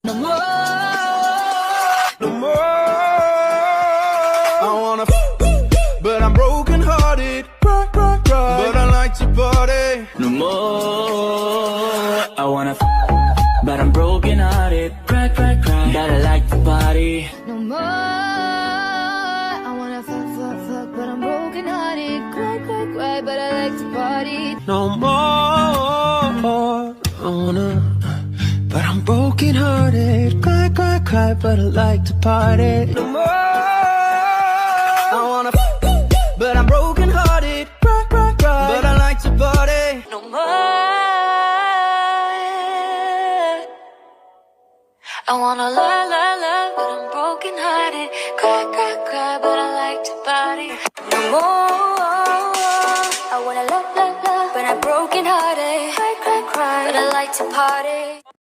No more, no more. I wanna but I'm broken hearted. Cry, cry, cry, but I like to party. No more. I wanna but I'm broken hearted. Cry, cry, cry, but I like to party. No more. I wanna fuck, but I'm broken hearted. Cry, cry, cry, but I like to party. No more. I wanna, but I'm broken hearted. Cry, cry, cry, but I like to party. No more. I wanna, but I'm broken hearted. Cry, cry, cry, but I like to party. No more. I wanna love, love, love, but I'm broken hearted. Cry, cry, cry, but I like to party. No more. I wanna love, love, love, but I'm broken hearted. Cry, cry, cry, but I like to party.